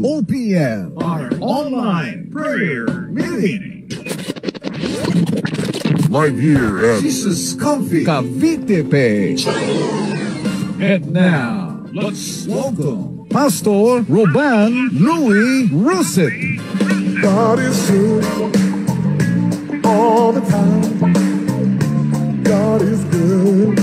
OPM, our online prayer meeting. Right here at Jesus Coffee, Cavite Page. And now, let's welcome Pastor Roban Louis Russet. God is here all the time. God is good.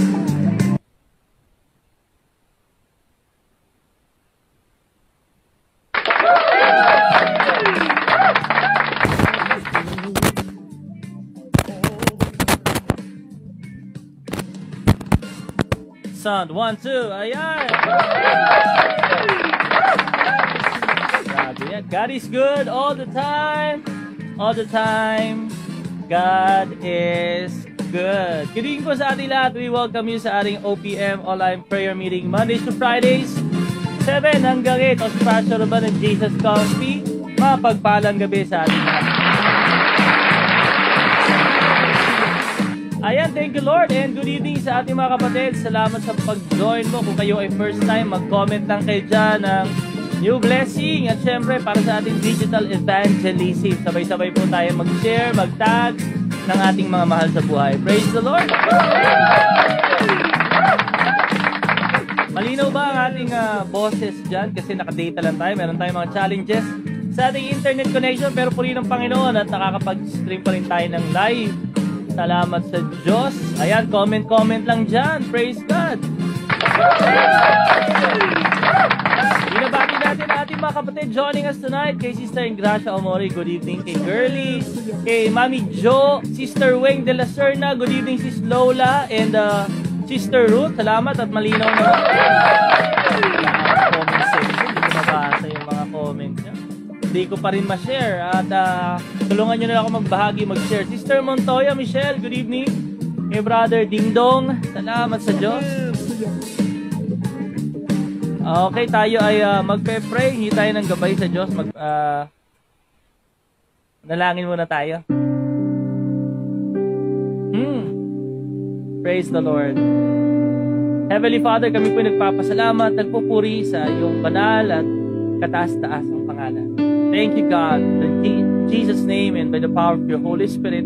Sound 1, 2, ayan. Grabe yan. God is good all the time. All the time. God is good. Good evening po sa ating lahat. We welcome you sa ating OPM online prayer meeting Mondays to Fridays 7 hanggang 8. O si Pastor Roban ng Jesus Coffee. Mapagpalang gabi sa ating lahat. Ayan, thank you Lord and good evening sa ating mga kapatid. Salamat sa pag-join mo. Kung kayo ay first time, mag-comment lang kayo dyan ng new blessing. At syempre, para sa ating digital evangelism, sabay-sabay po tayo mag-share, mag-tag ng ating mga mahal sa buhay. Praise the Lord! Malinaw ba ang ating boses dyan? Kasi nakadata lang tayo. Meron tayong mga challenges sa ating internet connection. Pero puri ng Panginoon at nakakapag-stream pa rin tayo ng live. Salamat sa Diyos. Ayan, comment lang dyan. Praise God. Binabati natin ang ating mga kapatid joining us tonight. Kay Sister Ingracia Omori, good evening. Kay Girlie, kay Mami Jo, Sister Weng de la Serna, good evening Sis Lola, and Sister Ruth. Salamat at malinaw na comment section. Hindi ko mabasa yung mga comments niya. Hindi ko pa rin ma-share at tulungan nyo na ako magbahagi, mag-share. Sister Montoya, Michelle, good evening. Kay Brother Dingdong, salamat sa Diyos. Okay, tayo ay magpe-pray, hingi tayo ng gabay sa Diyos. Nalangin muna tayo. Praise the Lord. Heavenly Father, kami po nagpapasalamat, nagpupuri sa iyong banal at kataas-taas ang pangalan. Thank you, God. In Jesus' name and by the power of your Holy Spirit,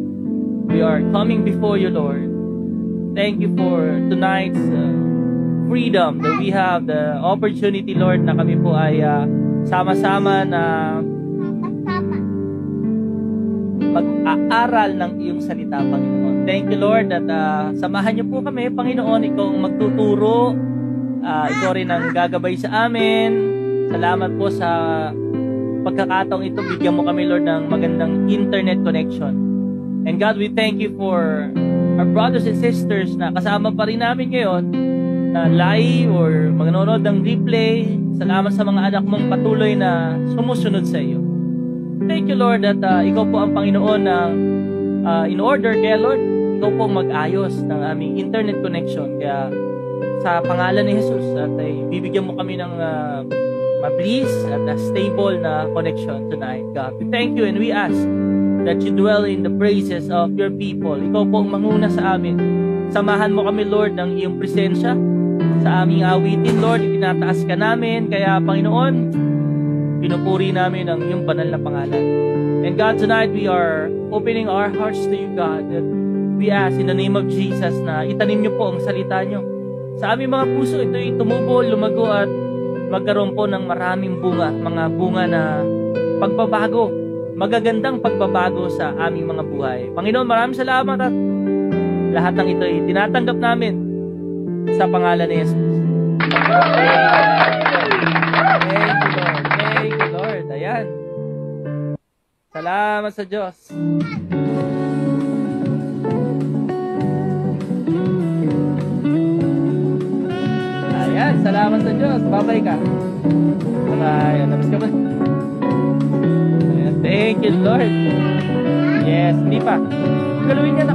we are coming before you, Lord. Thank you for tonight's freedom that we have, the opportunity, Lord, na kami po ay sama-sama na mag-aaral ng iyong salita, Panginoon. Thank you, Lord, at samahan niyo po kami, Panginoon, ikaw ang magtuturo. Ikaw rin ang gagabay sa amin. Salamat po sa pagkakataong ito, bigyan mo kami, Lord, ng magandang internet connection. And God, we thank you for our brothers and sisters na kasama pa rin namin ngayon na live or manonood ng replay. Salamat sa mga anak mong patuloy na sumusunod sa iyo. Thank you, Lord, that ikaw po ang Panginoon na in order. Kaya, Lord, ikaw po mag-ayos ng aming internet connection. Kaya sa pangalan ni Jesus, at bibigyan mo kami ng mabilis at stable na connection tonight, God. We thank you and we ask that you dwell in the praises of your people. Ikaw po ang manguna sa amin. Samahan mo kami, Lord, ng iyong presensya sa aming awitin, Lord. Itinataas ka namin. Kaya, Panginoon, pinupuri namin ang iyong banal na pangalan. And God, tonight we are opening our hearts to you, God. That we ask in the name of Jesus na itanim niyo po ang salita niyo sa aming mga puso. Ito'y tumubo, lumago at magkaroon po ng maraming bunga, mga bunga na pagbabago, magagandang pagbabago sa aming mga buhay. Panginoon, maraming salamat at lahat ng ito ay tinatanggap namin sa pangalan ni Jesus. Thank you, Lord. Thank you, Lord. Ayan. Salamat sa Diyos. Ayan, salamat sa Diyos. Babay ka. Ayan, nabis ka ba? Ayan, thank you, Lord. Yes, hindi pa. Galawin niya na.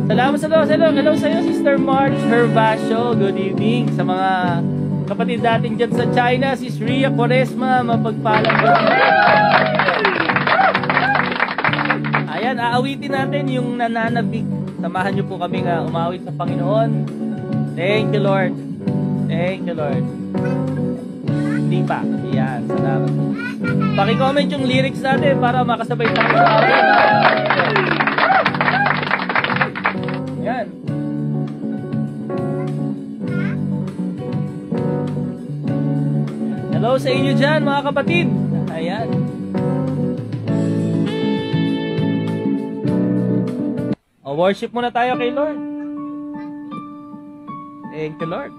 Salamat sa Diyos. Hello sa iyo, Sister March Herbacio. Good evening. Sa mga kapatid natin dyan sa China, si Ria Quaresma, mapagpalang gabi. Ayan, aawitin natin yung nananabik. Samahan niyo po kami nga umawit sa Panginoon. Thank you, Lord. Thank you, Lord. Hindi pa. Ayan, salamat. Paki-comment yung lyrics natin para makasabay tayo sa amin. Yan. Hello sa inyo dyan, mga kapatid. Ayan. Worship muna tayo kay Lord. Thank you, Lord.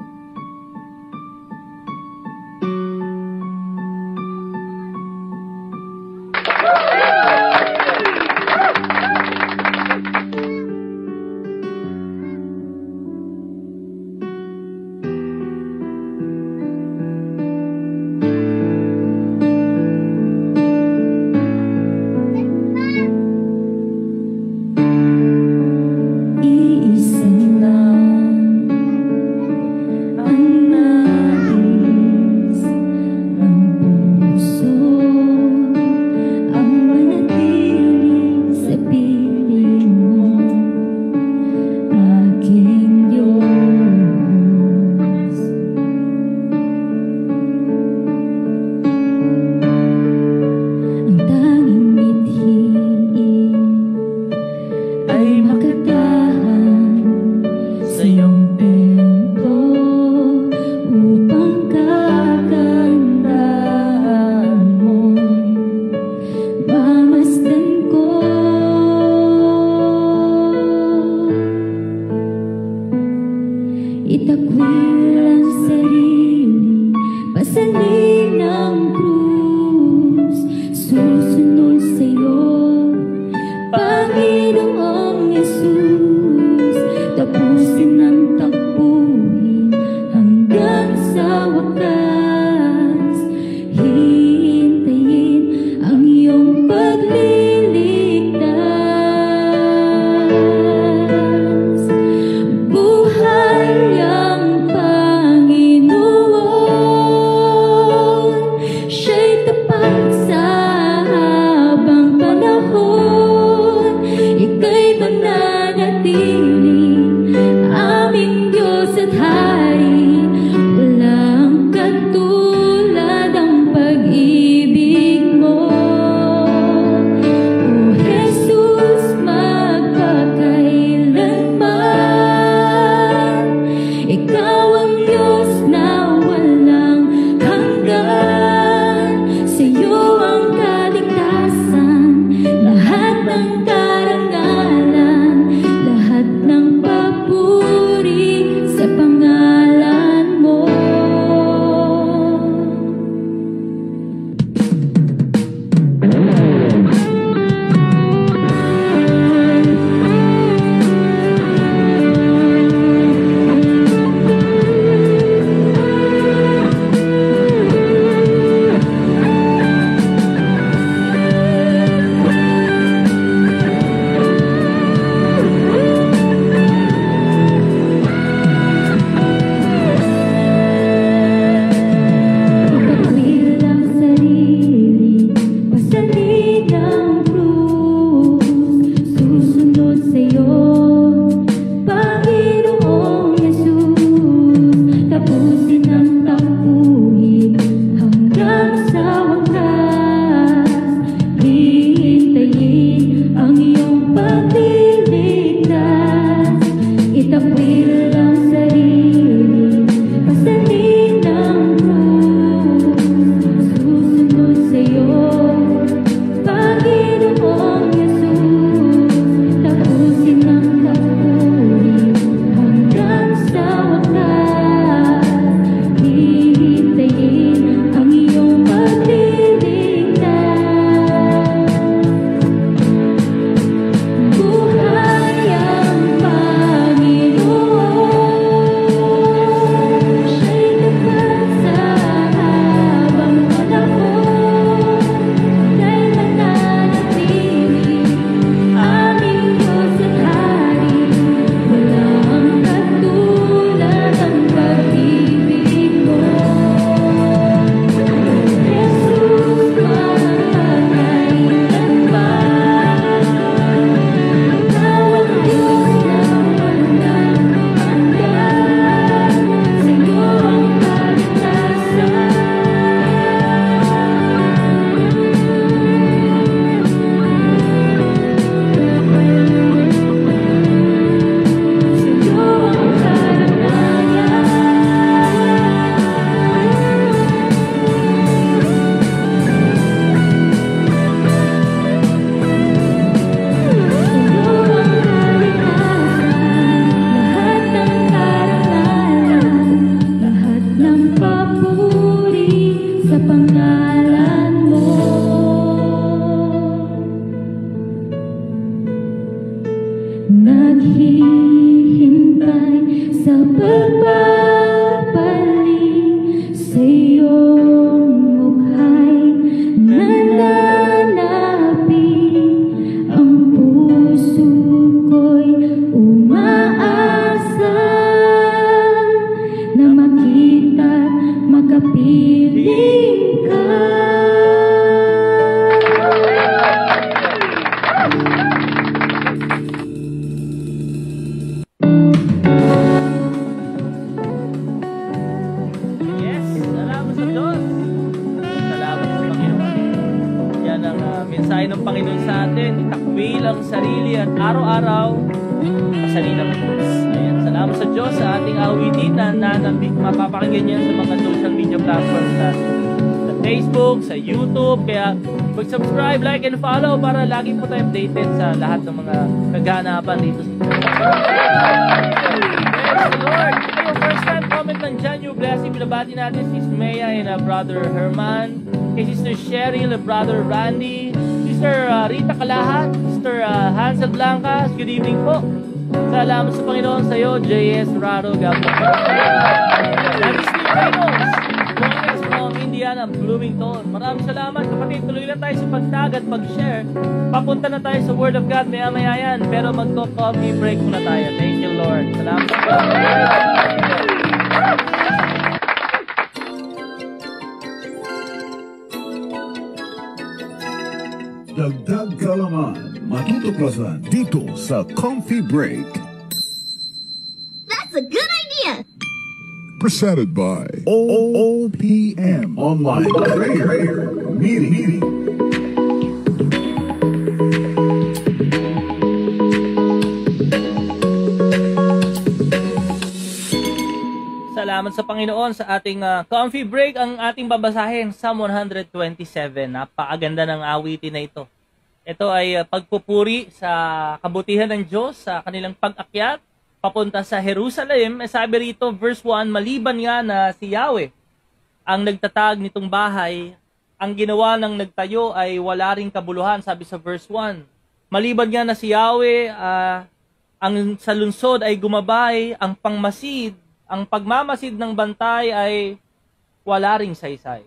mensahe ng Panginoon sa atin, itakwil ang sarili at araw-araw pasalin ang Diyos. Ayan, salamat sa Diyos sa ating awitin na mapapakinggan niya sa mga social media platforms natin. Sa Facebook, sa YouTube, kaya mag-subscribe, like, and follow para lagi po tayo updated sa lahat ng mga naghahanapan dito sa Praise the Lord! Yung first time comment man dyan, yung blessing, binabati natin si Maya and Brother Herman, kay Sister Cheryl, Brother Randy, Sister Rita Kalahat, Sister Hansel Blancas, good evening po. Salamat sa Panginoon sa iyo, J.S. Raro, God bless you. Steve Reynolds, joining from Indiana, Bloomington. Maraming salamat, kapatid. Tuloy lang tayo sa pagtag at pag-share. Papunta na tayo sa Word of God, maya-maya yan. Pero magko-coffee break muna tayo. Thank you, Lord. Salamat sa Panginoon. Dagdag kalaman, matutuklasan dito sa Coffee Break. That's a good idea! Presented by OPM Online Prayer Meeting. Salamat sa Panginoon sa ating coffee break. Ang ating babasahin, Psalm 127. Napakaganda ng awitin na ito. Ito ay pagpupuri sa kabutihan ng Diyos sa kanilang pag-akyat papunta sa Jerusalem. Sabi rito, verse 1, maliban nga na si Yahweh ang nagtatag nitong bahay, ang ginawa ng nagtayo ay wala ring kabuluhan, sabi sa verse 1. Maliban nga na si Yahweh, ang sa lungsod ay gumabay, ang pangmasid, ang pagmamasid ng bantay ay wala ring saysay.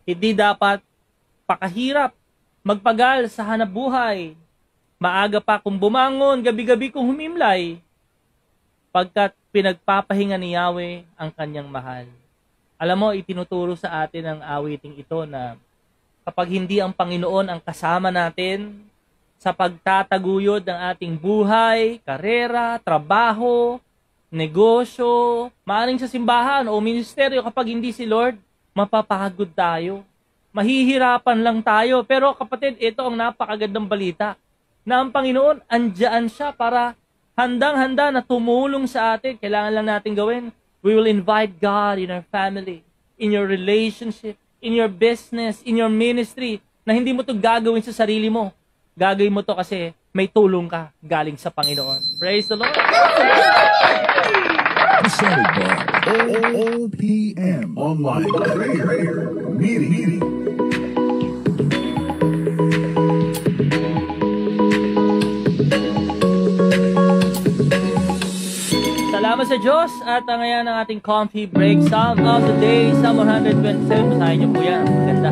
Hindi dapat pakahirap, magpagal sa hanapbuhay. Maaga pa kung bumangon, gabi-gabi kung humimlay, pagkat pinagpapahinga ni Yahweh ang kanyang mahal. Alam mo, itinuturo sa atin ang awiting ito na kapag hindi ang Panginoon ang kasama natin sa pagtataguyod ng ating buhay, karera, trabaho, negosyo, maaring sa simbahan o ministeryo, kapag hindi si Lord, mapapagod tayo. Mahihirapan lang tayo. Pero kapatid, ito ang napakagandang balita na ang Panginoon, andyan siya para handang-handa na tumulong sa atin. Kailangan lang natin gawin. We will invite God in our family, in your relationship, in your business, in your ministry, na hindi mo to gagawin sa sarili mo. Gagawin mo to kasi may tulong ka galing sa Panginoon. Praise the Lord! Presented by OPM Online Prayer Meeting. Salamat sa Diyos at ngayon ang ating coffee break. Psalm of the day, Psalm 127. Basahin niyo po yan. Maganda.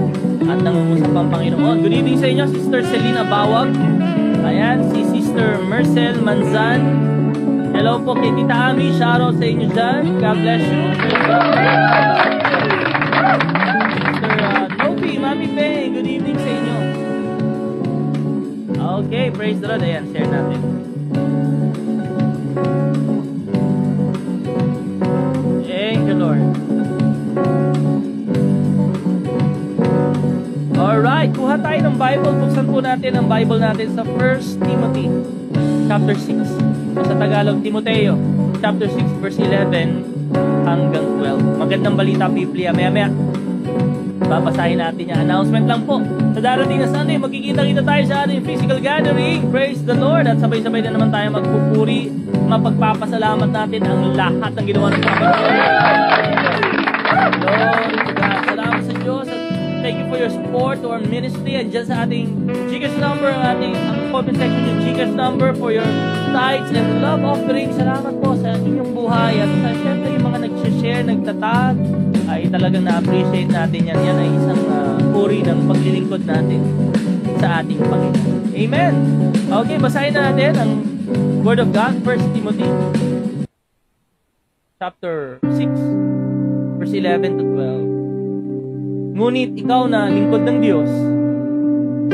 At nangungusap ang Panginoon. Good evening sa inyo, Sister Selena Bawag. Ayan, si Sister Marcel Manzan. Hello po kay Tita Ami. Shoutout sa inyo dyan. God bless you. Sister Novi, Mami Pei. Good evening sa inyo. Okay, praise the Lord. Ayan, share natin. Thank you, Lord. Alright, kuha tayo ng Bible. Buksan po natin ang Bible natin sa 1 Timothy chapter 6. O sa Tagalog, Timoteo chapter 6 verse 11 hanggang 12. Magandang balita, Biblia. Maya-maya, babasahin natin yung announcement lang po. Sa darating na Sunday, magkikita-kita tayo sa ating physical gathering. Praise the Lord. At sabay-sabay na naman tayo magpupuri. Mapagpapasalamat natin ang lahat ng ginawa ng Panginoon. Lord, salamat sa Diyos. At thank you for your support to our ministry. And dyan sa ating Gcash number, ang comment section yung Gcash number for your tithes and love offering. Salamat po sa inyong buhay. At syempre yung mga nag-share, nagtatag, ay talagang na-appreciate natin yan. Yan ay isang puri ng paglilingkod natin sa ating Panginoon. Amen! Okay, basahin na natin ang Word of God, 1 Timothy chapter 6 verse 11 to 12. Ngunit ikaw na lingkod ng Diyos,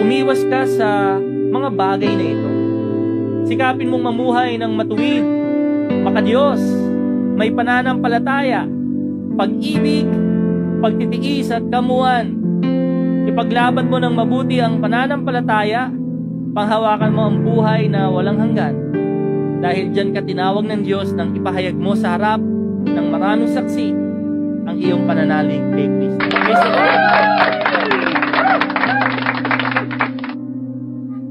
umiwas ka sa mga bagay na ito. Sikapin mong mamuhay ng matuwid, makadiyos, may pananampalataya, pag-ibig, pagtitiis at kamuan. Ipaglaban mo ng mabuti ang pananampalataya, panghawakan mo ang buhay na walang hanggan. Dahil diyan ka tinawag ng Diyos nang ipahayag mo sa harap ng maraming saksi ang iyong pananalig kay Kristo. Praise the Lord!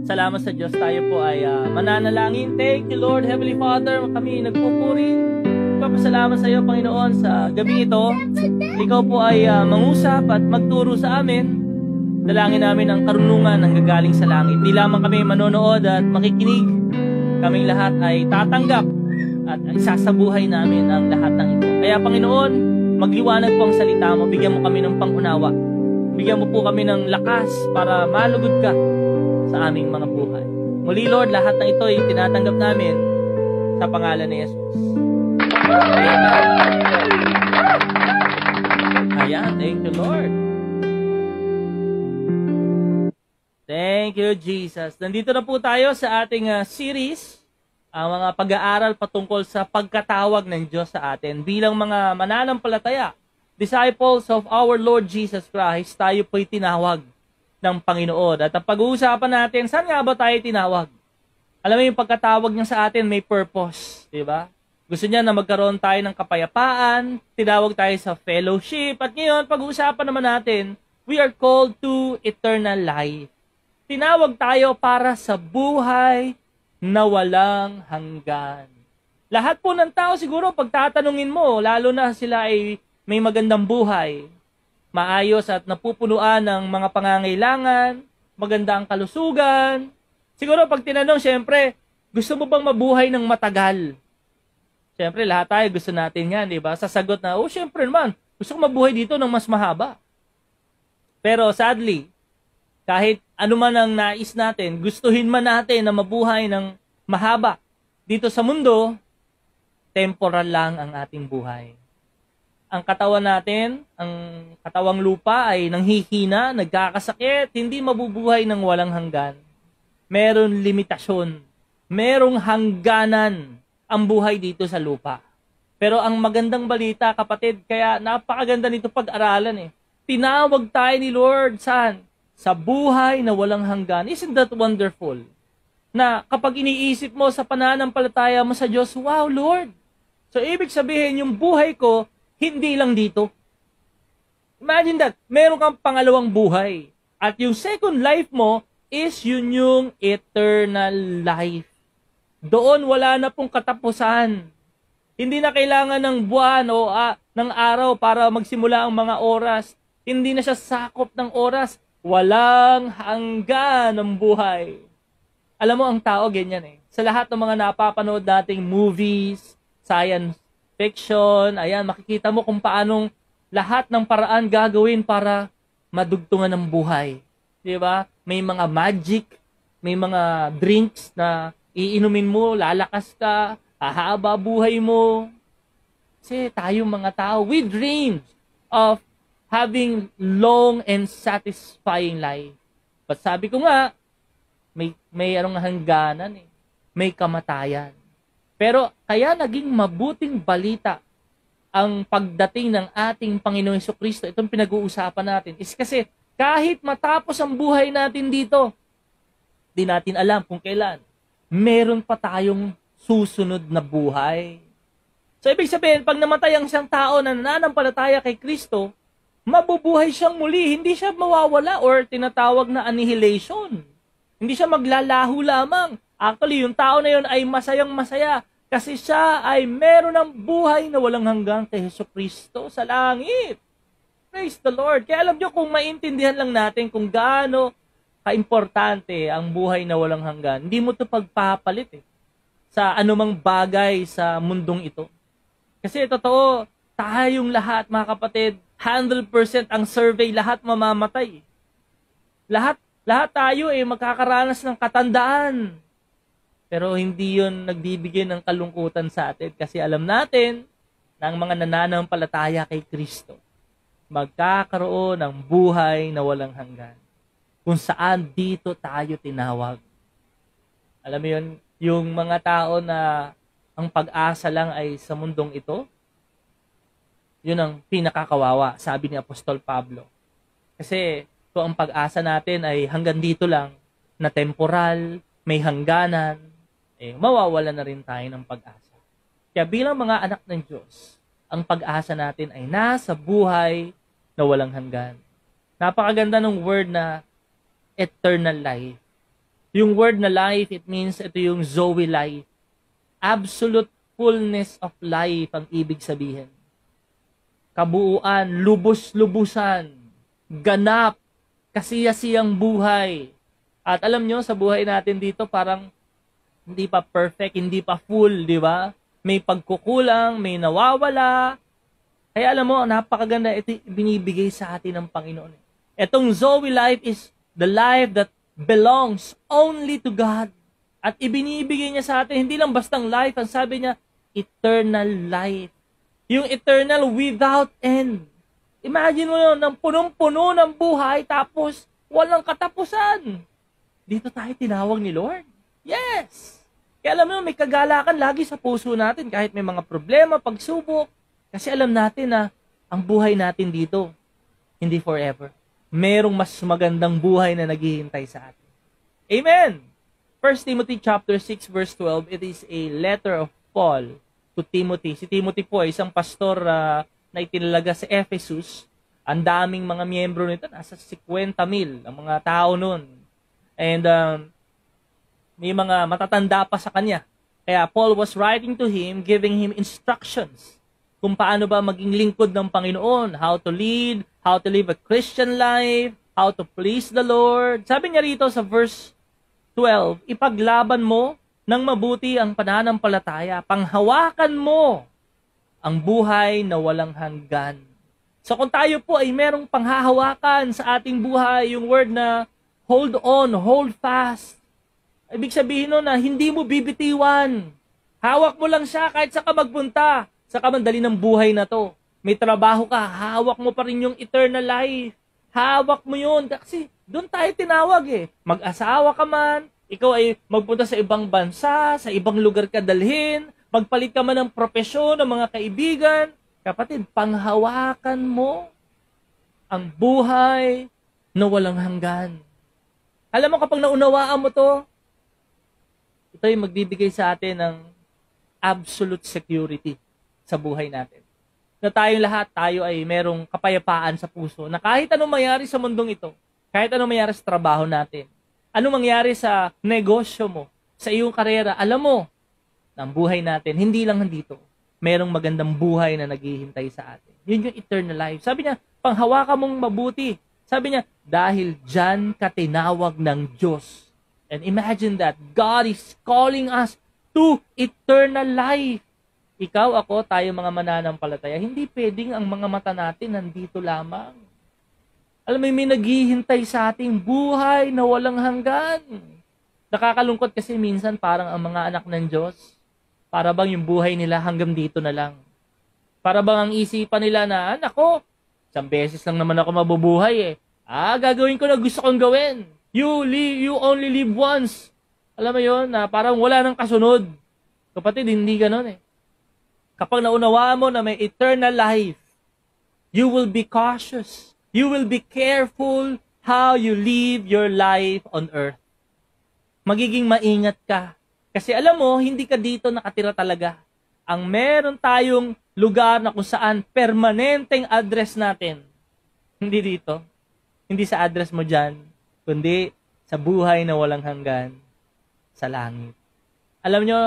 Salamat sa Diyos, tayo po ay mananalangin. Thank you, Lord, Heavenly Father. Kami nagpupuri. Papasalamat sa iyo, Panginoon, sa gabi ito. Ikaw po ay mangusap at magturo sa amin. Dalangin namin ang karunungan ng gagaling sa langit. Di lamang kami manonood at makikinig. Kaming lahat ay tatanggap at isasabuhay namin ang lahat ng ito. Kaya, Panginoon, magliwanag po ang salita mo. Bigyan mo kami ng pangunawa. Bigyan mo po kami ng lakas para malugod ka sa aming mga buhay. Muli, Lord, lahat ng ito ay tinatanggap namin sa pangalan ni Jesus. Amen. Ayan, thank you, Lord. Thank you, Jesus. Nandito na po tayo sa ating series, ang mga pag-aaral patungkol sa pagkatawag ng Diyos sa atin. Bilang mga mananampalataya, disciples of our Lord Jesus Christ, tayo po'y tinawag ng Panginoon. At ang pag-uusapan natin, saan nga ba tayo tinawag? Alam mo yung pagkatawag niya sa atin may purpose, di ba? Gusto niya na magkaroon tayo ng kapayapaan, tinawag tayo sa fellowship, at ngayon, pag-uusapan naman natin, we are called to eternal life. Tinawag tayo para sa buhay na walang hanggan. Lahat po ng tao siguro, pag tatanungin mo, lalo na sila ay may magandang buhay, maayos at napupunuan ng mga pangangailangan, maganda ang kalusugan. Siguro pag tinanong, syempre, gusto mo bang mabuhay ng matagal? Syempre, lahat tayo gusto natin yan, di ba? Sasagot na, syempre naman, gusto ko mabuhay dito ng mas mahaba. Pero sadly, kahit ano man ang nais natin, gustuhin man natin na mabuhay ng mahaba dito sa mundo, temporal lang ang ating buhay. Ang katawan natin, ang katawang lupa ay nanghihina, nagkakasakit, hindi mabubuhay ng walang hanggan. Meron limitasyon, merong hangganan ang buhay dito sa lupa. Pero ang magandang balita, kapatid, kaya napakaganda nito pag-aralan . Tinawag tayo ni Lord saan? Sa buhay na walang hanggan. Isn't that wonderful? Na kapag iniisip mo sa pananampalataya mo sa Diyos, wow, Lord! So, ibig sabihin, yung buhay ko, hindi lang dito. Imagine that, meron kang pangalawang buhay. At yung second life mo is yun yung eternal life. Doon wala na pong katapusan. Hindi na kailangan ng buwan o ng araw para magsimula ang mga oras. Hindi na siya sakop ng oras. Walang hanggan ang buhay. Alam mo, ang tao ganyan . Sa lahat ng mga napapanood nating movies, science fiction, ayan, makikita mo kung paanong lahat ng paraan gagawin para madugtungan ng buhay. Di ba? May mga magic, may mga drinks na iinumin mo, lalakas ka, hahaba buhay mo. Kasi tayo mga tao, we dream of having long and satisfying life. But sabi ko nga, may anong hangganan . May kamatayan. Pero kaya naging mabuting balita ang pagdating ng ating Panginoong Jesucristo. Itong pinag-uusapan natin is kasi kahit matapos ang buhay natin dito, di natin alam kung kailan, meron pa tayong susunod na buhay. So ibig sabihin, pag namatay ang isang tao na nananampalataya kay Kristo, mabubuhay siyang muli. Hindi siya mawawala or tinatawag na annihilation. Hindi siya maglalaho lamang. Actually, yung tao na yun ay masayang masaya kasi siya ay meron ng buhay na walang hanggan kay Jesucristo sa langit. Praise the Lord. Kaya alam nyo, kung maintindihan lang natin kung gaano kaimportante ang buhay na walang hanggan, hindi mo ito pagpapalit sa anumang bagay sa mundong ito. Kasi totoo, tayong lahat, mga kapatid, 100% ang survey, lahat mamamatay. Lahat tayo magkakaranas ng katandaan. Pero hindi yun nagbibigay ng kalungkutan sa atin kasi alam natin na ang mga nananampalataya kay Kristo magkakaroon ng buhay na walang hanggan. Kung saan dito tayo tinawag. Alam mo yun, yung mga tao na ang pag-asa lang ay sa mundong ito, yun ang pinakakawawa, sabi ni Apostol Pablo. Kasi kung ang pag-asa natin ay hanggang dito lang, na temporal, may hangganan, mawawala na rin tayo ng pag-asa. Kaya bilang mga anak ng Diyos, ang pag-asa natin ay nasa buhay na walang hanggan. Napakaganda ng word na eternal life. Yung word na life, it means ito yung Zoe life. Absolute fullness of life ang ibig sabihin. Kabuuan, lubos-lubusan, ganap, kasiyasiyang buhay. At alam nyo, sa buhay natin dito, parang hindi pa perfect, hindi pa full, di ba? May pagkukulang, may nawawala. Kaya alam mo, napakaganda, ito binibigay sa atin ng Panginoon. Itong Zoe life is the life that belongs only to God. At ibinibigay niya sa atin, hindi lang bastang life, ang sabi niya, eternal life. Yung eternal without end. Imagine mo yun, ng punong-puno ng buhay, tapos walang katapusan. Dito tayo tinawag ni Lord. Yes! Kaya alam mo, may kagalakan lagi sa puso natin, kahit may mga problema, pagsubok. Kasi alam natin na ang buhay natin dito, hindi forever. Merong mas magandang buhay na naghihintay sa atin. Amen! 1 Timothy chapter 6 verse 12, it is a letter of Paul to Timothy. Si Timothy po ay isang pastor na itinalaga sa Ephesus. Ang daming mga miyembro nito, nasa 50,000 ang mga tao noon. And may mga matatanda pa sa kanya. Kaya Paul was writing to him, giving him instructions kung paano ba maging lingkod ng Panginoon, how to lead, how to live a Christian life, how to please the Lord. Sabi niya rito sa verse 12, ipaglaban mo ng mabuti ang pananampalataya, panghawakan mo ang buhay na walang hanggan. So kung tayo po ay merong panghahawakan sa ating buhay, yung word na hold on, hold fast. Ibig sabihin nun na hindi mo bibitiwan. Hawak mo lang siya kahit saan ka magpunta. Sa kamandali ng buhay na to. May trabaho ka, hawak mo pa rin yung eternal life. Hawak mo yun. Kasi doon tayo tinawag Mag-asawa ka man, ikaw ay magpunta sa ibang bansa, sa ibang lugar ka dalhin, magpalit ka man ng propesyon, ng mga kaibigan. Kapatid, panghawakan mo ang buhay na walang hanggan. Alam mo, kapag naunawaan mo to, ito ay magbibigay sa atin ng absolute security sa buhay natin. Na tayong lahat, tayo ay merong kapayapaan sa puso, na kahit anong mangyari sa mundong ito, kahit anong mangyari sa trabaho natin, anong mangyari sa negosyo mo, sa iyong karera, alam mo, ang buhay natin, hindi lang dito, merong magandang buhay na naghihintay sa atin. Yun yung eternal life. Sabi niya, panghawakan mong mabuti. Sabi niya, dahil dyan ka tinawag ng Diyos. And imagine that, God is calling us to eternal life. Ikaw, ako, tayo mga mananampalataya, hindi pwedeng ang mga mata natin nandito lamang. Alam mo, may naghihintay sa ating buhay na walang hanggan. Nakakalungkot kasi minsan parang ang mga anak ng Diyos, para bang yung buhay nila hanggang dito na lang. Para bang ang isipan nila na, nako, isang beses lang naman ako mabubuhay gagawin ko na gusto kong gawin. You only live once. Alam mo yun, na parang wala nang kasunod. Kapatid, hindi ganon Kapag naunawaan mo na may eternal life, you will be cautious. You will be careful how you live your life on earth. Magiging maingat ka. Kasi alam mo, hindi ka dito nakatira talaga. Ang meron tayong lugar na kung saan permanenteng address natin. Hindi dito. Hindi sa address mo dyan, kundi sa buhay na walang hanggan sa langit. Alam nyo,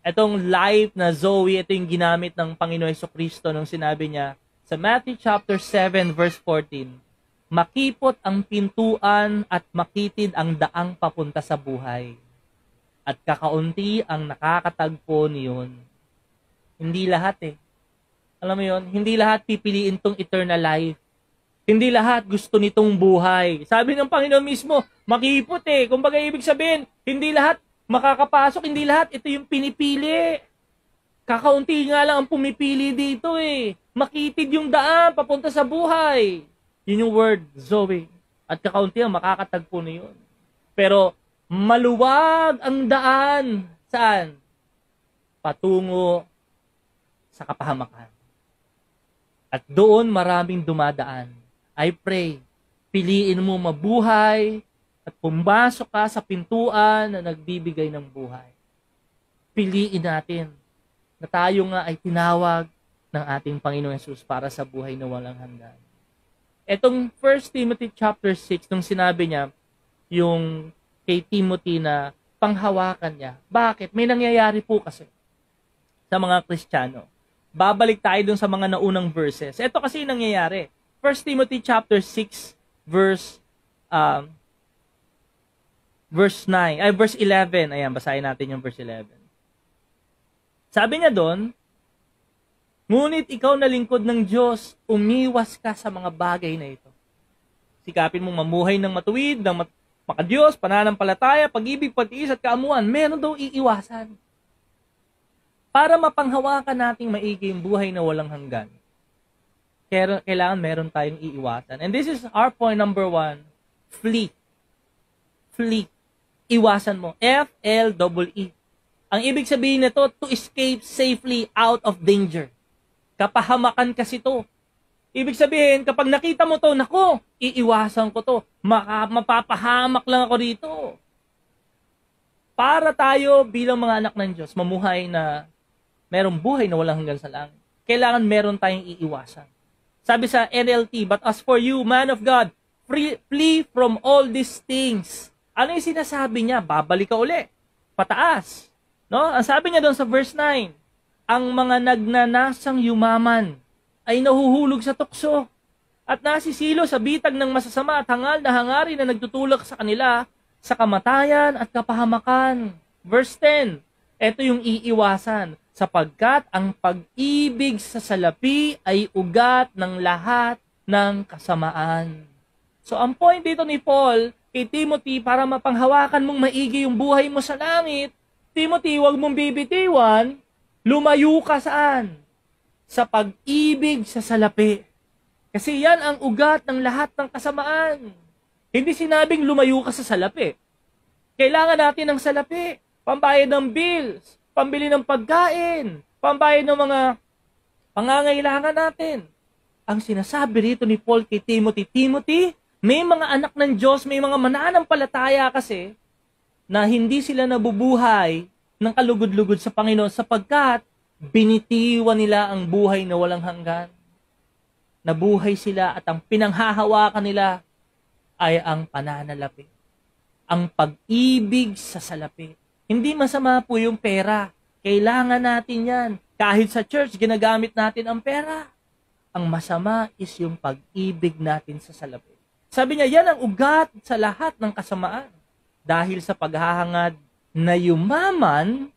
itong life na Zoe, ito yung ginamit ng Panginoon Jesucristo nung sinabi niya sa Matthew chapter 7 verse 14, makipot ang pintuan at makitid ang daang papunta sa buhay. At kakaunti ang nakakatagpo niyon. Hindi lahat Alam mo yon, hindi lahat pipiliin tong eternal life. Hindi lahat gusto nitong buhay. Sabi ng Panginoon mismo, makipot Kumbaga ibig sabihin, hindi lahat makakapasok, hindi lahat ito yung pinipili. Kakaunti nga lang ang pumipili dito Makitid yung daan papunta sa buhay. Yun yung word, Zoe. At kakaunti ang makakatagpo na yun. Pero maluwag ang daan. Saan? Patungo sa kapahamakan. At doon maraming dumadaan. I pray, Piliin mo mabuhay at pumasok ka sa pintuan na nagbibigay ng buhay. Piliin natin na tayo nga ay tinawag ng ating Panginoon Hesus para sa buhay na walang hanggan. Etong 1 Timothy chapter 6, nung sinabi niya, yung kay Timothy na panghawakan niya. Bakit? May nangyayari po kasi sa mga Kristiyano. Babalik tayo dun sa mga naunang verses. Ito kasi yung nangyayari. 1 Timothy chapter 6, verse 11. Ayan, basahin natin yung verse 11. Sabi niya doon, ngunit ikaw na lingkod ng Diyos, umiwas ka sa mga bagay na ito. Sikapin mong mamuhay ng matuwid, ng maka-Diyos, pananampalataya, pag-ibig, pag-tiis at kaamuan. Meron daw iiwasan. Para mapanghawakan nating maigi yung buhay na walang hanggan, kailangan meron tayong iiwasan. And this is our point number 1, flee. Flee. Iwasan mo. F-L-E-E. Ang ibig sabihin nito, to escape safely out of danger. Kapahamakan kasi to. Ibig sabihin, kapag nakita mo to, nako, iiwasan ko to. Mapapahamak lang ako dito. Para tayo bilang mga anak ng Diyos, mamuhay na merong buhay na walang hanggan sa langit, kailangan meron tayong iiwasan. Sabi sa NLT, but as for you, man of God, flee from all these things. Ano yung sinasabi niya? Babalik ka uli. Pataas. No? Ang sabi niya doon sa verse 9, ang mga nagnanasang yumaman ay nahuhulog sa tukso at nasisilo sa bitag ng masasama at hangal na hangarin na nagtutulak sa kanila sa kamatayan at kapahamakan. Verse 10, ito yung iiwasan, sapagkat ang pag-ibig sa salapi ay ugat ng lahat ng kasamaan. So ang point dito ni Paul kay Timothy, para mapanghawakan mong maigi yung buhay mo sa langit, Timothy, huwag mong bibitiwan, lumayo ka saan? Sa pag-ibig sa salapi. Kasi yan ang ugat ng lahat ng kasamaan. Hindi sinabing lumayo ka sa salapi. Kailangan natin ng salapi. Pambayad ng bills, pambili ng pagkain, pambayad ng mga pangangailangan natin. Ang sinasabi rito ni Paul kay Timothy, Timothy, may mga anak ng Diyos, may mga mananampalataya kasi na hindi sila nabubuhay ng kalugod-lugod sa Panginoon sapagkat binitiwan nila ang buhay na walang hanggan. Nabuhay sila at ang pinanghahawakan nila ay ang pananalapi. Ang pag-ibig sa salapi. Hindi masama po yung pera. Kailangan natin yan. Kahit sa church, ginagamit natin ang pera. Ang masama is yung pag-ibig natin sa salapi. Sabi niya, yan ang ugat sa lahat ng kasamaan. Dahil sa paghahangad na yumaman,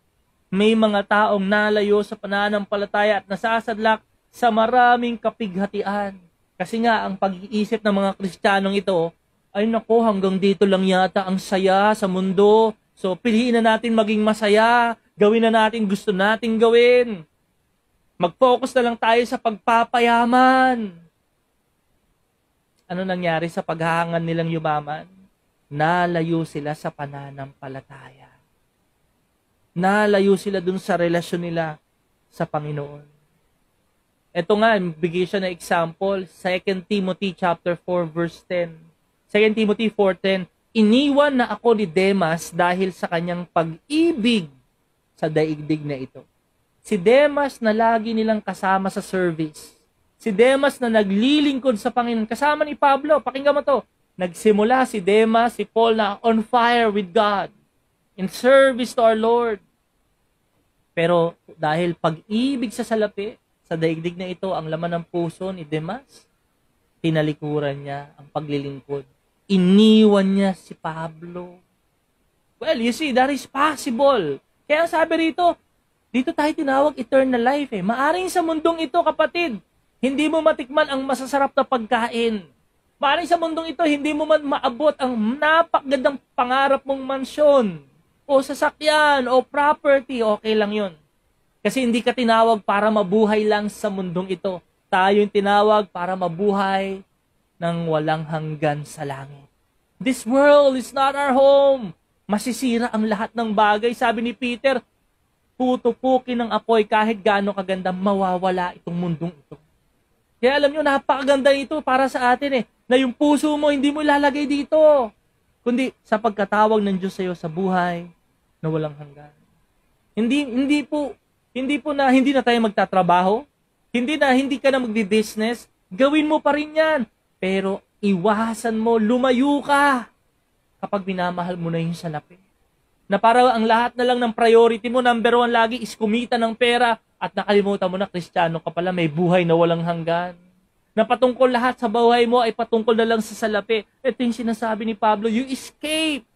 may mga taong nalayo sa pananampalataya at nasasadlak sa maraming kapighatian. Kasi nga, ang pag-iisip ng mga Kristiyanong ito, ay nako, hanggang dito lang yata ang saya sa mundo. So, piliin na natin maging masaya. Gawin na natin gusto nating gawin. Mag-focus na lang tayo sa pagpapayaman. Ano nangyari sa paghahangad nilang yumaman? Nalayo sila sa pananampalataya. Nalayo sila dun sa relasyon nila sa Panginoon. Ito nga, bigay siya na example, 2 Timothy chapter 4 verse 10. 2 Timothy 4:10, iniwan na ako ni Demas dahil sa kanyang pag-ibig sa daigdig na ito. Si Demas na lagi nilang kasama sa service. Si Demas na naglilingkod sa Panginoon. Kasama ni Pablo, pakinggan mo to. Nagsimula si Demas, si Paul na on fire with God. In service to our Lord. Pero dahil pag-ibig sa salapi, sa daigdig na ito, ang laman ng puso ni Demas, tinalikuran niya ang paglilingkod. Iniwan niya si Pablo. Well, you see, that is possible. Kaya sabi rito, dito tayo tinawag eternal life eh. Maaring sa mundong ito, kapatid, hindi mo matikman ang masasarap na pagkain. Maaring sa mundong ito, hindi mo man maabot ang napakagandang pangarap mong mansyon, o sasakyan, o property, okay lang yun. Kasi hindi ka tinawag para mabuhay lang sa mundong ito. Tayo yung tinawag para mabuhay ng walang hanggan sa langit. This world is not our home. Masisira ang lahat ng bagay. Sabi ni Peter, putupukin ng apoy kahit gaano kaganda, mawawala itong mundong ito. Kaya alam nyo, napakaganda ito para sa atin eh. Na yung puso mo, hindi mo ilalagay dito. Kundi sa pagkatawag ng Diyos sa iyo sa buhay na walang hanggan. Hindi na tayo magtatrabaho. Hindi ka na magbi-business. Gawin mo pa rin yan. Pero iwasan mo, lumayo ka kapag minamahal mo na yung salapi. Na para ang lahat na lang ng priority mo, number 1 lagi is kumita ng pera at nakalimutan mo na Kristiyano ka pala, may buhay na walang hanggan. Na patungkol lahat sa buhay mo ay patungkol na lang sa salapi. Ito yung sinasabi ni Pablo, you escape.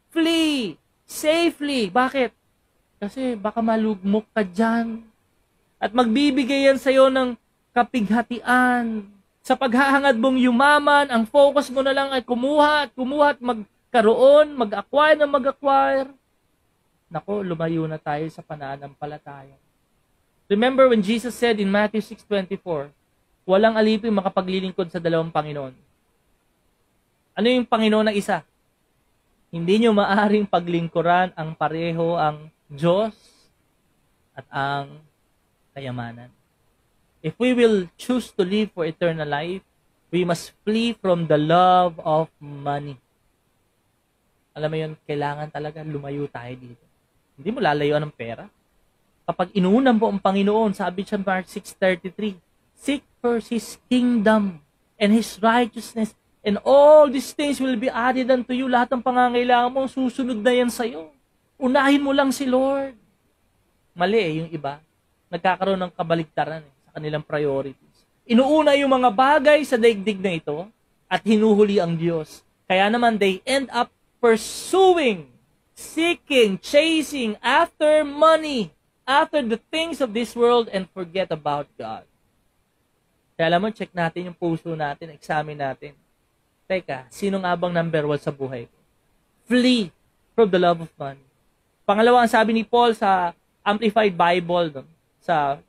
Flee. Safely. Bakit? Kasi baka malugmok ka dyan. At magbibigay yan sa'yo ng kapighatian. Sa paghahangad mong yumaman, ang focus mo na lang ay kumuha at magkaroon, mag-acquire. Nako, lumayo na tayo sa pananampalataya. Remember when Jesus said in Matthew 6:24, walang alipin makapaglilingkod sa dalawang Panginoon. Ano yung Panginoon na isa? Hindi nyo maaring paglingkuran ang pareho ang Diyos at ang kayamanan. If we will choose to live for eternal life, we must flee from the love of money. Alam mo yun, kailangan talaga lumayo tayo dito. Hindi mo lalayuan ng pera. Kapag inuunan mo ang Panginoon, sabi siya Mark 6:33, seek first His kingdom and His righteousness, and all these things will be added unto you. Lahat ng pangangailangan mo, susunod na yan sa'yo. Unahin mo lang si Lord. Mali yung iba. Nagkakaroon ng kabaligtaran sa kanilang priorities. Inuuna yung mga bagay sa daigdig na ito at hinuhuli ang Diyos. Kaya naman they end up pursuing, seeking, chasing after money, after the things of this world and forget about God. Kaya alam mo, check natin yung puso natin, examine natin. Teka, sino nga bang number 1 sa buhay ko? Flee from the love of money. Pangalawa, ang sabi ni Paul sa Amplified Bible,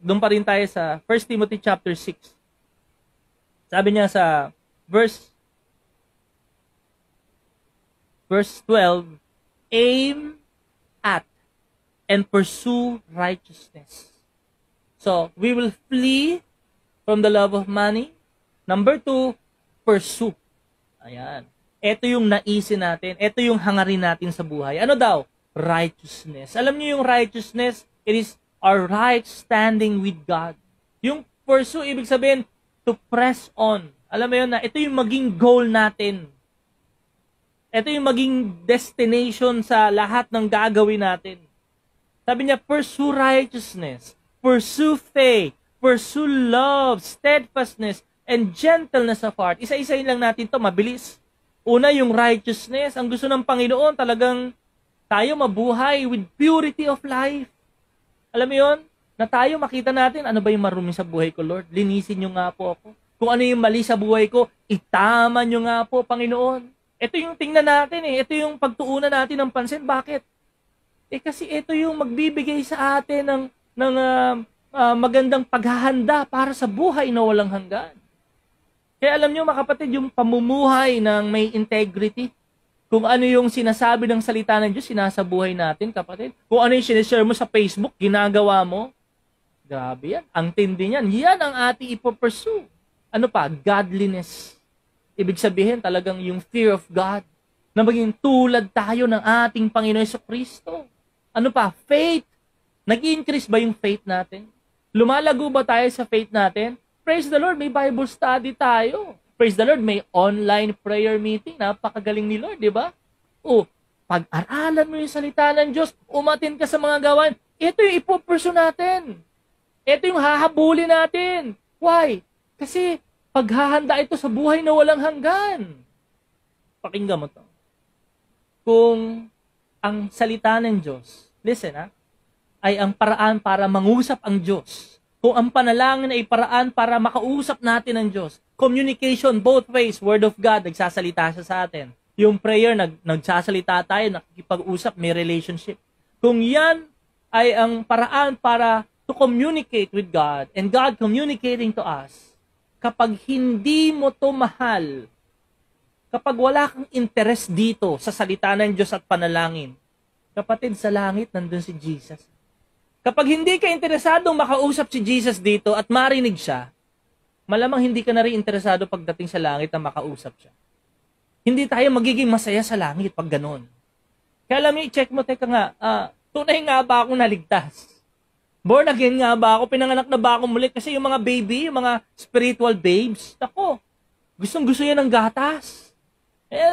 doon pa rin tayo sa 1 Timothy chapter 6. Sabi niya sa verse 12, aim at and pursue righteousness. So, we will flee from the love of money. Number 2, pursue. Ayan. Ito yung naisin natin. Ito yung hangarin natin sa buhay. Ano daw? Righteousness. Alam niyo yung righteousness, it is our right standing with God. Yung pursue, ibig sabihin, to press on. Alam mo yun na, ito yung maging goal natin. Ito yung maging destination sa lahat ng gagawin natin. Sabi niya, pursue righteousness, pursue faith, pursue love, steadfastness, and gentleness of heart. Isa-isayin lang natin to, mabilis. Una, yung righteousness. Ang gusto ng Panginoon, talagang tayo mabuhay with purity of life. Alam mo yun? Na tayo makita natin, ano ba yung marumi sa buhay ko, Lord? Linisin nyo nga po ako. Kung ano yung mali sa buhay ko, itama nyo nga po, Panginoon. Ito yung tingnan natin Ito yung pagtuunan natin ng pansin. Bakit? Kasi ito yung magbibigay sa atin ng magandang paghahanda para sa buhay na walang hanggan. Kaya alam nyo, mga kapatid, yung pamumuhay ng may integrity, kung ano yung sinasabi ng salita ng Diyos, sinasabuhay natin, kapatid. Kung ano yung sinishare mo sa Facebook, ginagawa mo. Grabe yan. Ang tindi niyan. Yan ang ating ipopursue. Ano pa? Godliness. Ibig sabihin talagang yung fear of God. Na maging tulad tayo ng ating Panginoon Jesucristo. Ano pa? Faith. Nag-increase ba yung faith natin? Lumalago ba tayo sa faith natin? Praise the Lord, may Bible study tayo. Praise the Lord, may online prayer meeting. Napakagaling ni Lord, di ba? Pag-aralan mo yung salita ng Diyos, umatin ka sa mga gawain, ito yung ipopursue natin. Ito yung hahabulin natin. Why? Kasi paghahanda ito sa buhay na walang hanggan. Pakinggan mo to. Kung ang salita ng Diyos, listen ay ang paraan para mangusap ang Diyos. Kung ang panalangin ay paraan para makausap natin ang Diyos. Communication both ways, Word of God, nagsasalita siya sa atin. Yung prayer, nagsasalita tayo, nakikipag-usap, may relationship. Kung yan ay ang paraan para to communicate with God and God communicating to us, kapag hindi mo to mahal, kapag wala kang interest dito sa salita ng Diyos at panalangin, kapatid, sa langit nandun si Jesus. Kapag hindi ka interesadong makausap si Jesus dito at marinig siya, malamang hindi ka na rin interesado pagdating sa langit na makausap siya. Hindi tayo magiging masaya sa langit pag ganun. Kaya alam niyo, i-check mo, teka nga, tunay nga ba akong naligtas? Born again nga ba ako? Pinanganak na ba ako muli? Kasi yung mga baby, yung mga spiritual babes, ako, gustong-gusto yan ng gatas.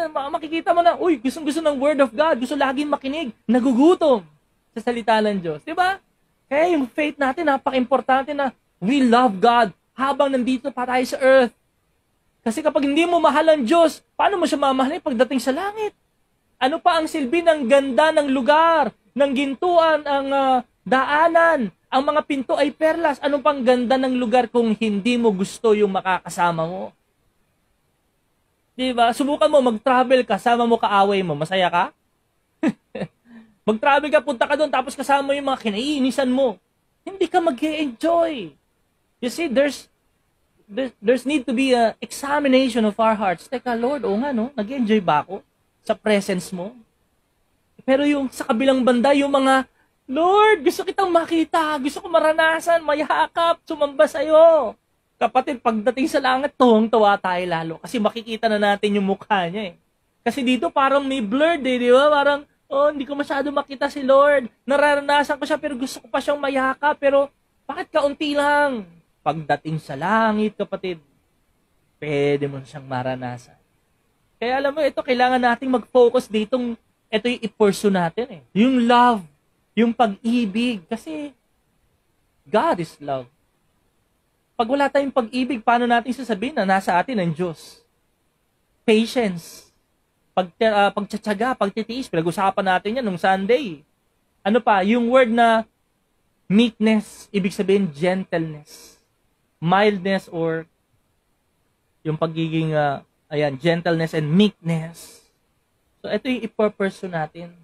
Makikita mo na, gustong-gusto ng Word of God, gusto laging makinig, nagugutom sa salita ng Diyos. Diba? Kaya yung faith natin, napaka-importante na we love God habang nandito pa tayo sa earth. Kasi kapag hindi mo mahal ang Diyos, paano mo siya mamahalin pagdating sa langit? Ano pa ang silbi ng ganda ng lugar, ng gintuan, ang daanan, ang mga pinto ay perlas. Ano pang ganda ng lugar kung hindi mo gusto yung makakasama mo? Diba? Subukan mo, mag-travel ka, sama mo kaaway mo, masaya ka? Mag-travel ka, punta ka doon, tapos kasama mo yung mga kinaiinisan mo. Hindi ka mag-enjoy. You see, there's need to be a examination of our hearts. Teka, Lord, nga no, nag-enjoy ba ako sa presence mo? Pero yung sa kabilang banda, yung mga, Lord, gusto kitang makita, gusto ko maranasan, mayakap, sumamba sa'yo. Kapatid, pagdating sa langit, tuwang-tuwa tayo lalo. Kasi makikita na natin yung mukha niya eh. Kasi dito parang may blurred eh, di ba? Parang, hindi ko masyado makita si Lord. Nararanasan ko siya, pero gusto ko pa siyang mayakap. Pero, bakit kaunti lang? Pagdating sa langit, kapatid, pwede mo siyang maranasan. Kaya alam mo, ito, kailangan nating mag-focus ditong, ito yung i-pursue natin eh. Yung love, yung pag-ibig. Kasi, God is love. Pag wala tayong pag-ibig, paano natin sasabihin na nasa atin ang Diyos? Patience. Pagtsatsaga, pagtitiis. Pinag-usapan natin yan nung Sunday. Ano pa? Yung word na meekness, ibig sabihin gentleness. Mildness or yung pagiging, gentleness and meekness. So, ito yung ipurpursue natin.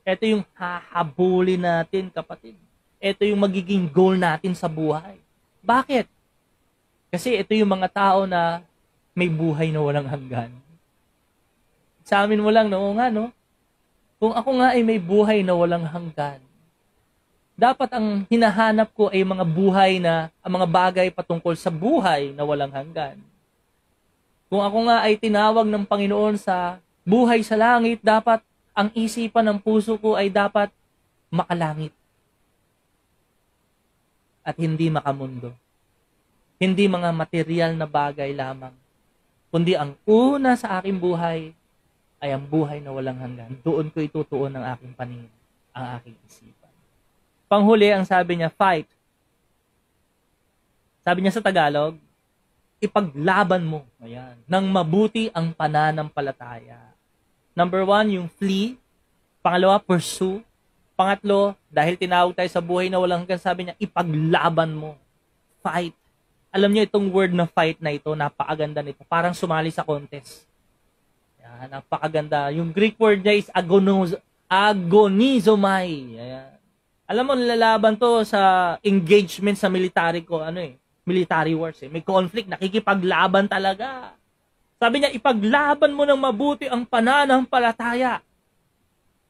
Ito yung hahabulin natin, kapatid. Ito yung magiging goal natin sa buhay. Bakit? Kasi ito yung mga tao na may buhay na walang hanggan. Sa amin mo lang, no? Kung ako nga ay may buhay na walang hanggan, dapat ang hinahanap ko ay mga buhay na, ang mga bagay patungkol sa buhay na walang hanggan. Kung ako nga ay tinawag ng Panginoon sa buhay sa langit, dapat ang isipan ng puso ko ay dapat makalangit. At hindi makamundo. Hindi mga material na bagay lamang. Kundi ang una sa aking buhay ay ang buhay na walang hanggan. Doon ko itutuon ang aking paningin, ang aking isipan. Panghuli, ang sabi niya, fight. Sabi niya sa Tagalog, ipaglaban mo. Ayan. Nang mabuti ang pananampalataya. Number 1, yung flee. Pangalawa, pursue. Pangatlo, dahil tinawag tayo sa buhay na walang hanggan, sabi niya, ipaglaban mo. Fight. Alam niyo itong word na fight na ito, napakaganda nito. Parang sumali sa contest. Ayan, napakaganda. Yung Greek word niya is agonizomai. Ayan. Alam mo, nilalaban to sa engagement sa military ko, military wars. May conflict, nakikipaglaban talaga. Sabi niya, ipaglaban mo ng mabuti ang pananampalataya.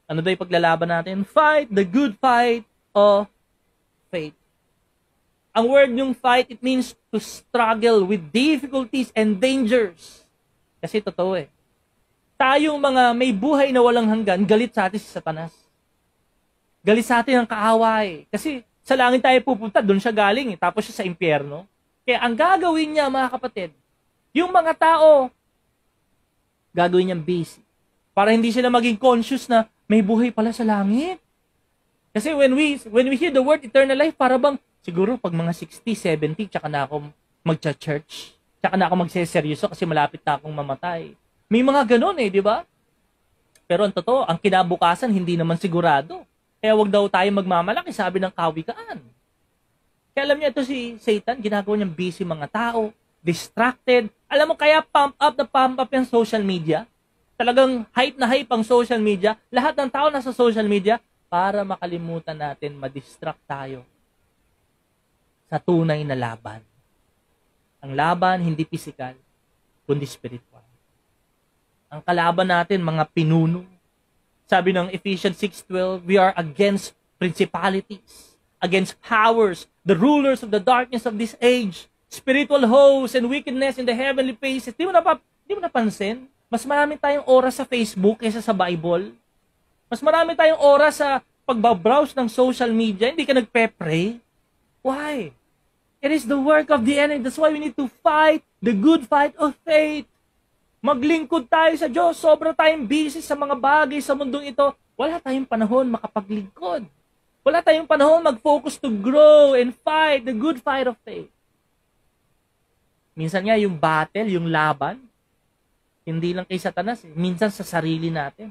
Ano daw ipaglalaban natin? Fight the good fight of faith. Ang word yung fight, it means to struggle with difficulties and dangers. Kasi totoo eh. Tayong mga may buhay na walang hanggan, galit sa atin si Satanas. Galit sa atin ang kaaway. Kasi sa langit tayo pupunta, doon siya galing eh. Tapos siya sa impyerno. Kaya ang gagawin niya, mga kapatid, yung mga tao, gagawin niyang busy. Para hindi sila maging conscious na may buhay pala sa langit. Kasi when we hear the word eternal life, para bang siguro pag mga 60, 70, tsaka na ako magcha-church. Tsaka na ako magseseryoso kasi malapit na akong mamatay. May mga ganun eh, di ba? Pero ang totoo, ang kinabukasan hindi naman sigurado. Kaya wag daw tayo magmamalaki, sabi ng kawikaan. Kaya alam niyo, ito si Satan, ginagawa niyang busy mga tao, distracted. Alam mo, kaya pump up yung social media. Talagang hype na hype ang social media. Lahat ng tao nasa social media para makalimutan natin, madistract tayo sa tunay na laban. Ang laban, hindi physical, kundi spiritual. Ang kalaban natin, mga pinuno. Sabi ng Ephesians 6:12, we are against principalities, against powers, the rulers of the darkness of this age, spiritual hosts and wickedness in the heavenly places. Di mo napansin? Mas marami tayong oras sa Facebook kaysa sa Bible. Mas marami tayong oras sa pagbabrowse ng social media. Hindi ka nagpe-pray. Why? It is the work of the enemy. That's why we need to fight the good fight of faith. Maglingkod tayo sa Diyos. Sobra tayong busy sa mga bagay sa mundong ito. Wala tayong panahon makapaglingkod. Wala tayong panahon mag-focus to grow and fight the good fight of faith. Minsan nga yung battle, yung laban, hindi lang kay Satanas, minsan sa sarili natin.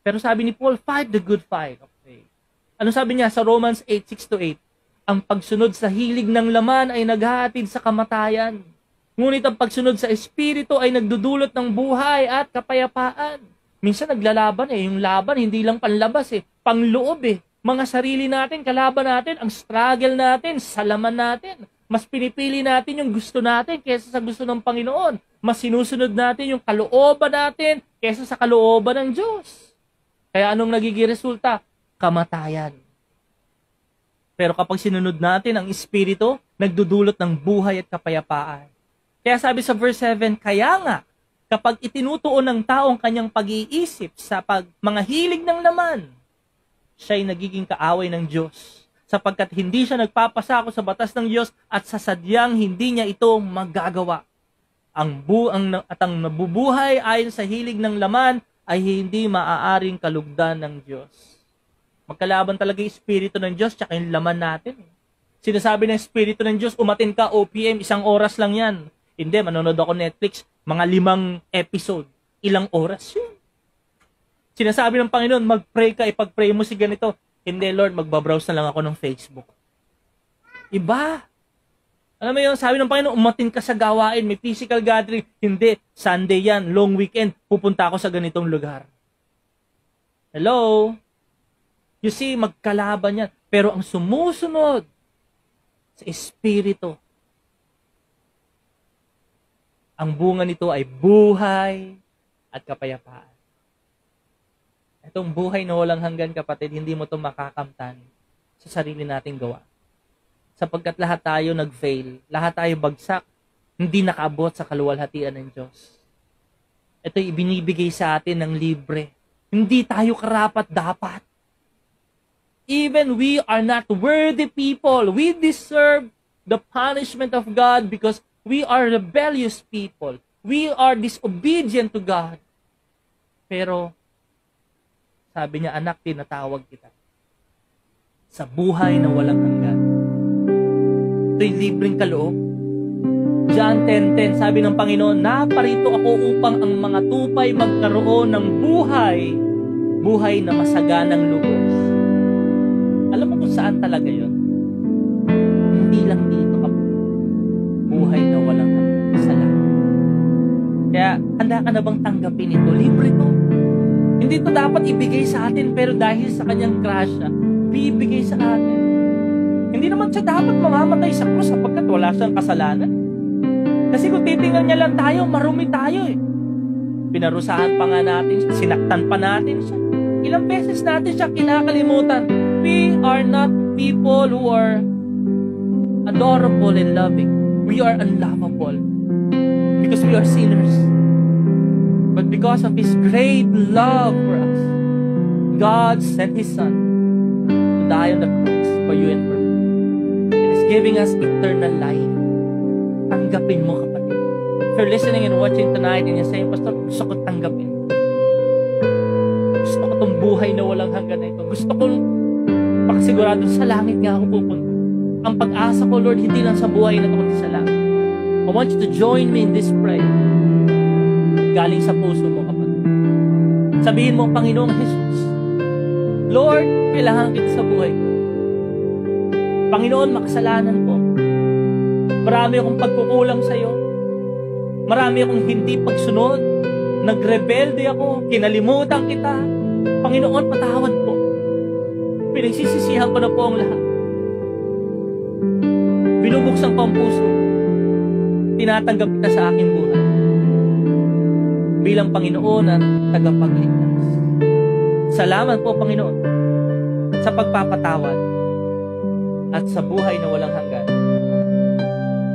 Pero sabi ni Paul, fight the good fight of faith. Ano sabi niya sa Romans 8:6-8? Ang pagsunod sa hilig ng laman ay naghahatid sa kamatayan. Ngunit ang pagsunod sa Espiritu ay nagdudulot ng buhay at kapayapaan. Minsan naglalaban yung laban, hindi lang panlabas pangloob Mga sarili natin, kalaban natin, ang struggle natin, sa laman natin. Mas pinipili natin yung gusto natin kaysa sa gusto ng Panginoon. Mas sinusunod natin yung kalooban natin kaysa sa kalooban ng Diyos. Kaya anong nagiging resulta? Kamatayan. Pero kapag sinunod natin ang Espiritu, nagdudulot ng buhay at kapayapaan. Kaya sabi sa verse 7, kaya nga, kapag itinutuon ng taong kanyang pag-iisip sa mga hilig ng laman, siya'y nagiging kaaway ng Diyos. Sapagkat hindi siya nagpapasako sa batas ng Diyos at sa sadyang hindi niya ito magagawa. Ang nabubuhay ayon sa hilig ng laman ay hindi maaaring kalugdan ng Diyos. Magkalaban talaga yung Espiritu ng Diyos tsaka yung laman natin. Sinasabi ng Espiritu ng Diyos, umatin ka OPM, 1 oras lang yan. Hindi, manonood ako Netflix, mga 5 episode. Ilang oras yun? Sinasabi ng Panginoon, mag-pray ka, ipag-pray mo si ganito. Hindi, Lord, magbabrowse na lang ako ng Facebook. Iba. Alam mo yun, sabi ng Panginoon, umatin ka sa gawain, may physical gathering. Hindi, Sunday yan, long weekend, pupunta ako sa ganitong lugar. Hello? You see, magkalaban yan. Pero ang sumusunod sa Espiritu, ang bunga nito ay buhay at kapayapaan. Itong buhay na walang hanggan, kapatid, hindi mo ito makakamtan sa sarili nating gawa. Sapagkat lahat tayo nag-fail, lahat tayo bagsak, hindi nakaabot sa kaluwalhatian ng Diyos. Ito'y ibinibigay sa atin ng libre. Hindi tayo karapat-dapat. Even we are not worthy people. We deserve the punishment of God because we are rebellious people. We are disobedient to God. Pero, sabi niya, anak, tinatawag kita sa buhay na walang hanggan. Ito'y libreng kaloob. John 10:10, sabi ng Panginoon, naparito ako upang ang mga tupay magkaroon ng buhay na masaganang lubos. Alam mo kung saan talaga yun? Hindi lang dito, kapatid. Buhay na walang hanggan sa langit. Kaya, handa ka na bang tanggapin ito? Libre ito. Hindi ito dapat ibigay sa atin, pero dahil sa kanyang grasya, bibigay sa atin. Hindi naman siya dapat mamamatay sa krus sapagkat wala siyang kasalanan. Kasi kung titingnan niya lang tayo, marumi tayo Pinarusahan pa nga natin siya, sinaktan pa natin siya. Ilang beses natin siya kinakalimutan. We are not people who are adorable and loving. We are unlovable because we are sinners. But because of His great love for us, God sent His Son to die on the cross for you and for me. And is giving us eternal life. Tanggapin mo, kapatid. If you're listening and watching tonight and you're saying, Pastor, gusto ko tanggapin. Gusto ko itong buhay na walang hanggan na ito. Gusto kong makasigurado sa langit nga ako pupunta. Ang pag-asa ko, Lord, hindi lang sa buhay na ito, kundi sa langit. I want you to join me in this prayer. Galing sa puso mo, kapatid. Sabihin mo, Panginoong Jesus, Lord, kailangan kita sa buhay ko. Panginoon, makasalanan ko. Marami akong pagkukulang sa iyo. Marami akong hindi pagsunod. Nagrebelde ako. Kinalimutan kita. Panginoon, patawad po. Pinagsisisihan ko na po ang lahat. Binubuksan ko ang puso. Tinatanggap kita sa aking buhay. Bilang Panginoon at tagapagligtas. Salamat po, Panginoon, sa pagpapatawad at sa buhay na walang hanggan.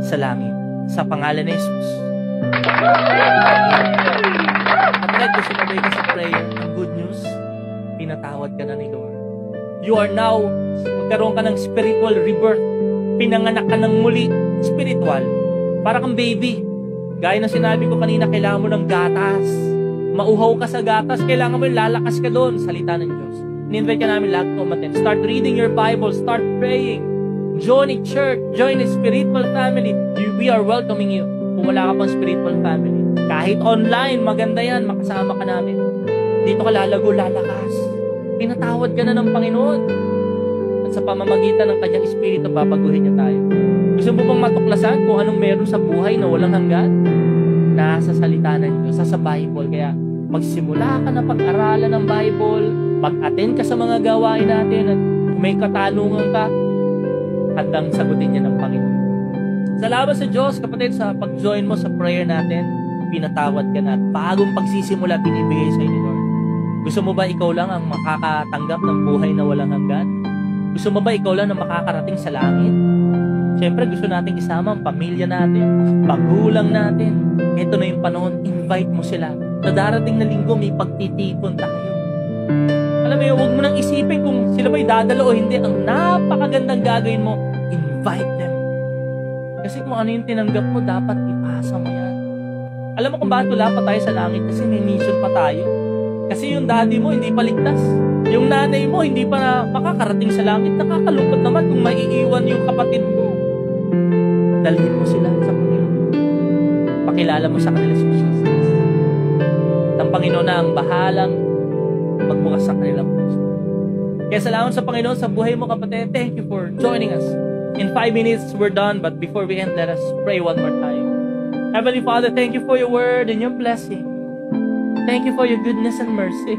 sa langit. Sa pangalan ni Jesus. Kapatid, gusto mo ba sa prayer ng good news? Pinatawad ka na ni Lord. You are now, magkaroon ka ng spiritual rebirth. Pinanganak ka ng muli, spiritual. Para kang baby. Gaya ng sinabi ko kanina, kailangan mo ng gatas. Mauhaw ka sa gatas, kailangan mo yung lalakas ka doon, salita ng Diyos. Ni-invite ka namin lahat to umattend. Start reading your Bible, start praying. Join a church, join a spiritual family. We are welcoming you. Kung wala ka pang spiritual family. Kahit online, maganda yan, makasama ka namin. Dito ka lalago, lalakas. Pinatawad ka na ng Panginoon. At sa pamamagitan ng Kanyang Espiritu, papaguhin niya tayo. Gusto mo bang matuklasan kung anong meron sa buhay na walang hanggan? Nasa salita ng Diyos, sa Bible. Kaya magsimula ka na pag-aralan ng Bible, pag-attend ka sa mga gawain natin, at kung may katanungan ka, handang sagutin niya ng Panginoon. Salamat sa Diyos, kapatid, sa pag-join mo sa prayer natin. Pinatawad ka na at bagong pagsisimula binibigay sa inyo, Lord. Gusto mo ba ikaw lang ang makakatanggap ng buhay na walang hanggan? Gusto mo ba ikaw lang ang makakarating sa langit? Siyempre, gusto natin isama ang pamilya natin, magulang natin. Ito na yung panahon, invite mo sila. Sa darating na linggo, may pagtitipon tayo. Alam mo yun, huwag mo nang isipin kung sila ba'y dadalo o hindi. Ang napakagandang gagawin mo, invite them. Kasi kung ano yung tinanggap mo, dapat ipasa mo yan. Alam mo kung bakit wala pa tayo sa langit? Kasi may mission pa tayo. Kasi yung daddy mo, hindi pa ligtas. Yung nanay mo, hindi pa makakarating sa langit. Nakakalungkot naman kung maiiwan yung kapatid mo. Dalhin mo sila sa Panginoon. Pakilala mo sa kanila si Jesus. Ang Panginoon na ang bahalang magbukas sa kanilang puso. Kaya salamat sa Panginoon sa buhay mo, kapatid. Thank you for joining us. In 5 minutes, we're done. But before we end, let us pray one more time. Heavenly Father, thank you for your word and your blessing. Thank you for your goodness and mercy.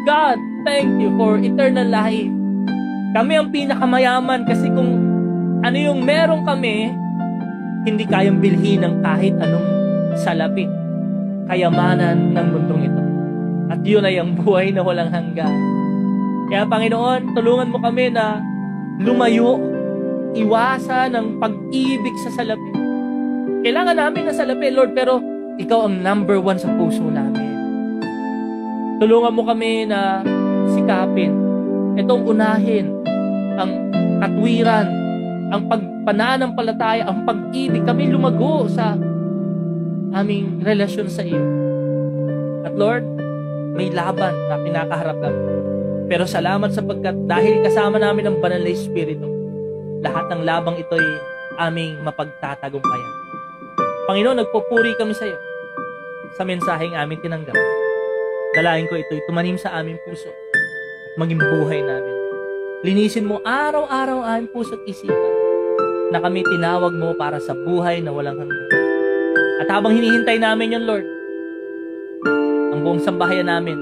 God, thank you for eternal life. Kami ang pinakamayaman kasi kung ano yung meron kami, hindi kayang bilhin ng kahit anong salapi, kayamanan ng mundong ito. At yun ay ang buhay na walang hanggan. Kaya Panginoon, tulungan mo kami na lumayo, iwasan ang pag-ibig sa salapi. Kailangan namin ng salapi, Lord, pero ikaw ang number 1 sa puso namin. Tulungan mo kami na sikapin, itong unahin, ang katwiran, ang pagpananampalataya, ang pag-ibig, kami lumago sa aming relasyon sa iyo. At Lord, may laban na kinakaharap kami. Pero salamat sapagkat dahil kasama namin ang Banal na Espiritu, lahat ng labang ito ay aming mapagtatagumpayan. Panginoon, nagpupuri kami sa iyo sa mensaheng aming tinanggap. Dalain ko ito'y tumanim sa aming puso at maging buhay namin. Linisin mo araw-araw ang aming puso at isipan na kami tinawag mo para sa buhay na walang hanggan. At habang hinihintay namin yon, Lord, ang buong sambahayan namin,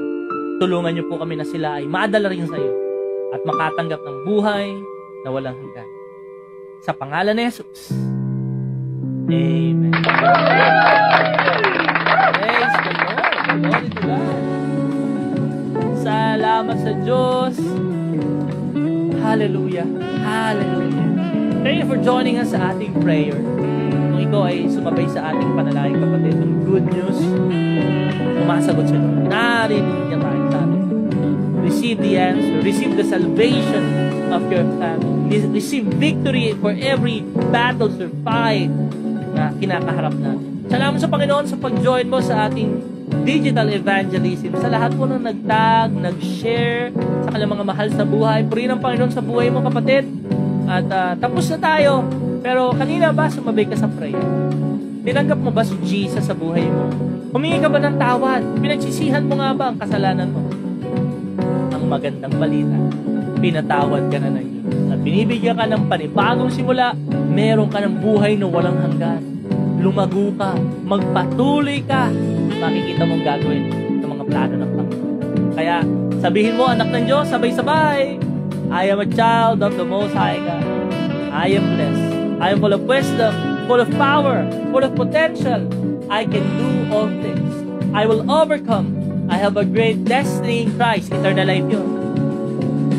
tulungan niyo po kami na sila ay maadala rin sa iyo at makatanggap ng buhay na walang hanggan. Sa pangalan ni Jesus. Amen. Praise the Lord. Glory to God. Salamat sa Diyos. Hallelujah. Hallelujah. Thank you for joining us sa ating prayer. Kung ikaw ay sumabay sa ating panalangin, kapatid, ng good news, sumasagot siya. Narinig niya tayo sa atin. Receive the answer. Receive the salvation of your family. Receive victory for every battle or fight na kinakaharap natin. Salamat sa Panginoon sa pag-join mo sa ating digital evangelism. Sa lahat po na nag-tag, nag-share sa kanilang mga mahal sa buhay. Purihin ang Panginoon sa buhay mo, kapatid. At tapos na tayo. Pero kanina ba sumabay ka sa prayer? Tinanggap mo ba si Jesus sa buhay mo? Humingi ka ba ng tawad? Pinagsisihan mo nga ba ang kasalanan mo? Ang magandang balita, pinatawad ka na ng Diyos. At binibigyan ka ng panibagong simula, meron ka ng buhay na walang hanggan. Lumago ka, magpatuloy ka, makikita mong gagawin ng mga plano ng Panginoon. Kaya sabihin mo, anak ng Diyos, sabay-sabay, I am a child of the Most High God. I am blessed. I am full of wisdom, full of power, full of potential. I can do all things. I will overcome. I have a great destiny in Christ. Eternal life yun.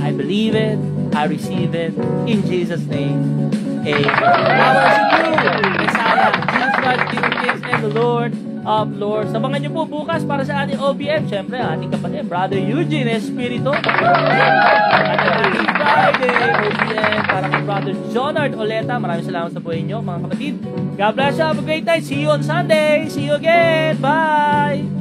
I believe it. I receive it. In Jesus' name. Amen. Powers in you, Messiah, Jesus Christ, King of Kings and the Lord of Lords. Sabangan niyo po bukas para sa ating OBM. Siyempre, ating kapatid, Brother Eugene Espirito. At ang ating Friday OBM para kay Brother Jonard Oleta. Maraming salamat sa buhay niyo, mga kapatid. God bless you. Have a great night. See you on Sunday. See you again. Bye!